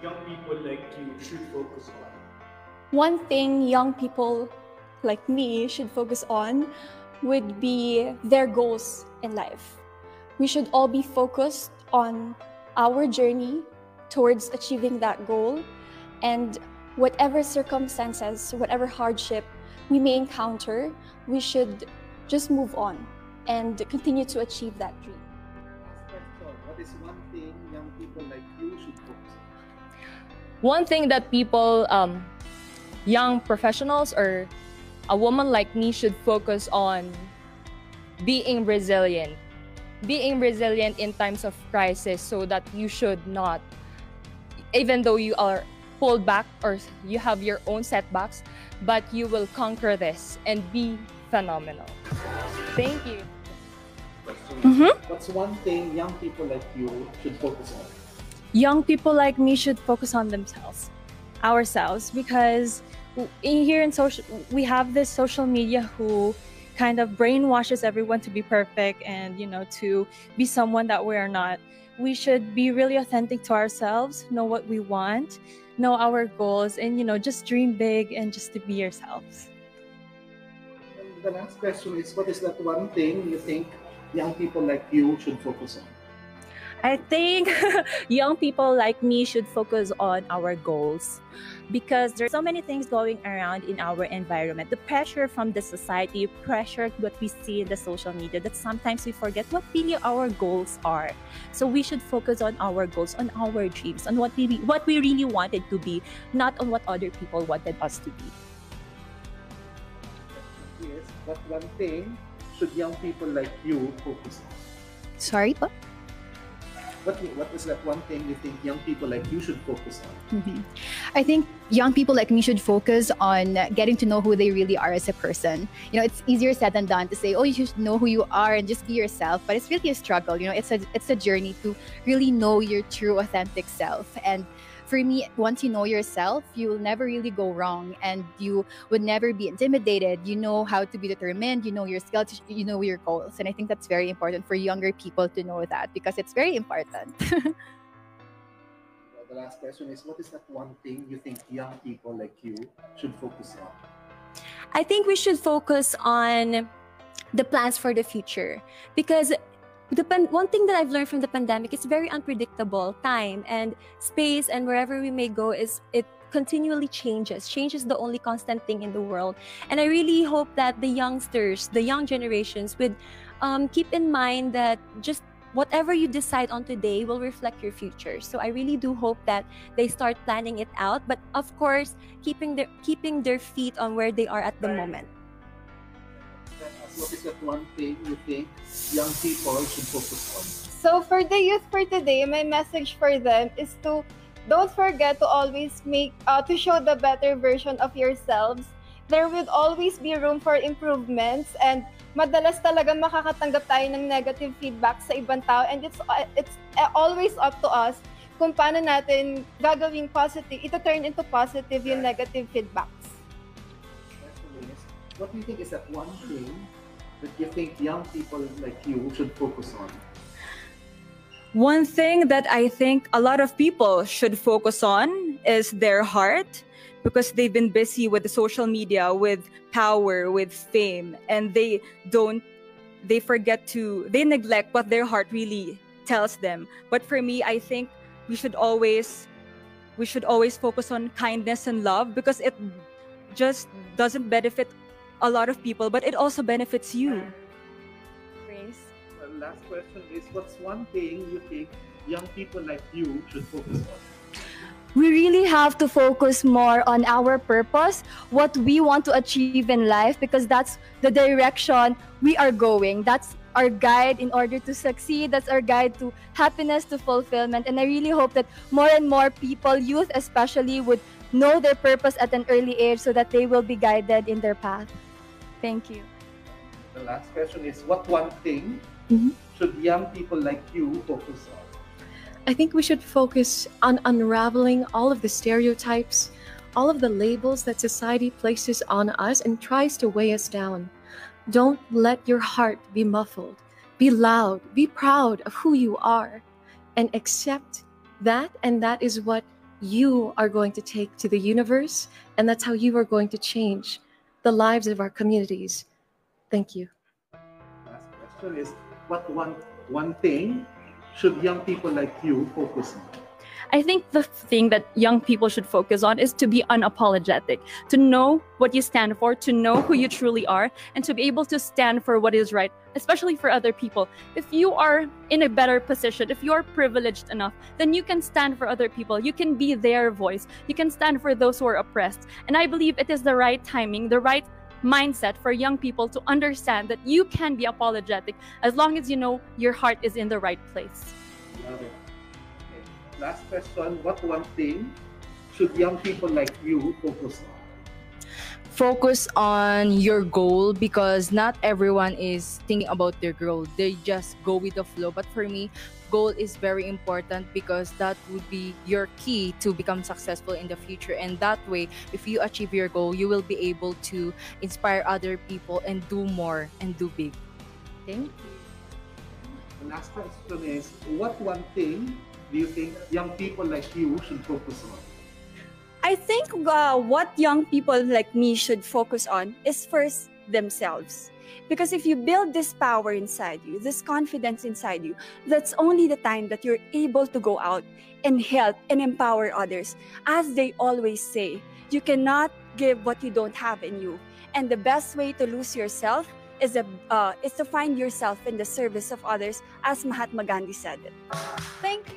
young people like you should focus on? One thing young people like me should focus on would be their goals in life. We should all be focused on our journey towards achieving that goal, and whatever circumstances, whatever hardship we may encounter, we should just move on and continue to achieve that dream. What is one thing young people like you should focus on? One thing that people, young professionals or a woman like me should focus on being resilient. Being resilient in times of crisis, so that you should not, even though you are pulled back or you have your own setbacks, but you will conquer this and be phenomenal. Thank you. What's one thing young people like you should focus on? Young people like me should focus on themselves, ourselves, because here in social, we have this social media who kind of brainwashes everyone to be perfect and, to be someone that we are not. We should be really authentic to ourselves, know what we want, know our goals, and, just dream big and just to be yourselves. And the last question is, what is that one thing you think young people like you should focus on? I think young people like me should focus on our goals, because there's so many things going around in our environment. The pressure from the society, pressure what we see in the social media, that sometimes we forget what really our goals are. So we should focus on our goals, on our dreams, on what we really wanted to be, not on what other people wanted us to be. Yes, what one thing should young people like you focus on? Sorry po? What is that one thing you think young people like you should focus on? I think young people like me should focus on getting to know who they really are as a person. It's easier said than done to say, oh, you should know who you are and just be yourself. But it's really a struggle. It's a journey to really know your true, authentic self. And for me, once you know yourself, you will never really go wrong, and you would never be intimidated. You know how to be determined, you know your skills, you know your goals. And I think that's very important for younger people to know that, because it's very important. The last question is, what is that one thing you think young people like you should focus on? I think we should focus on the plans for the future, because one thing that I've learned from the pandemic is very unpredictable. Time and space and wherever we may go, it continually changes. Change is the only constant thing in the world. And I really hope that the youngsters, the young generations would keep in mind that just whatever you decide on today will reflect your future. So I really do hope that they start planning it out, but of course, keeping their feet on where they are at the moment. What is that one thing you think young people should focus on? So for the youth for today, my message for them is to don't forget to always to show the better version of yourselves. There will always be room for improvements, and madalas talaga makakatanggap tayo ng negative feedback sa ibang tao, and it's always up to us kung paano natin gagawing positive, ito-turn into positive yung negative feedbacks. What do you think is that one thing that you think young people like you should focus on? One thing that I think a lot of people should focus on is their heart, because they've been busy with the social media, with power, with fame, and they neglect what their heart really tells them. But for me, I think we should always focus on kindness and love, because it just doesn't benefit a lot of people, but it also benefits you. Grace. The last question is, what's one thing you think young people like you should focus on? We really have to focus more on our purpose, what we want to achieve in life, because that's the direction we are going. That's our guide in order to succeed. That's our guide to happiness, to fulfillment. And I really hope that more and more people, youth especially, would know their purpose at an early age so that they will be guided in their path. Thank you. The last question is, what one thing should young people like you focus on? I think we should focus on unraveling all of the stereotypes, all of the labels that society places on us and tries to weigh us down. Don't let your heart be muffled. Be loud, be proud of who you are, and accept that, and that is what you are going to take to the universe, and that's how you are going to change the lives of our communities. Thank you. Last question is, what one thing should young people like you focus on? I think the thing that young people should focus on is to be unapologetic, to know what you stand for, to know who you truly are, and to be able to stand for what is right, especially for other people. If you are in a better position, if you are privileged enough, then you can stand for other people. You can be their voice. You can stand for those who are oppressed. And I believe it is the right timing, the right mindset for young people to understand that you can be apologetic as long as you know your heart is in the right place. Love it. Okay. Last question, what one thing should young people like you focus on? Focus on your goal, because not everyone is thinking about their goal. They just go with the flow. But for me, goal is very important, because that would be your key to become successful in the future. And that way, if you achieve your goal, you will be able to inspire other people and do more and do big. Thank you. The last question is, what one thing do you think young people like you should focus on? I think what young people like me should focus on is first themselves. Because if you build this power inside you, this confidence inside you, that's only the time that you're able to go out and help and empower others. As they always say, you cannot give what you don't have in you. And the best way to lose yourself is to find yourself in the service of others, as Mahatma Gandhi said it. Thank you.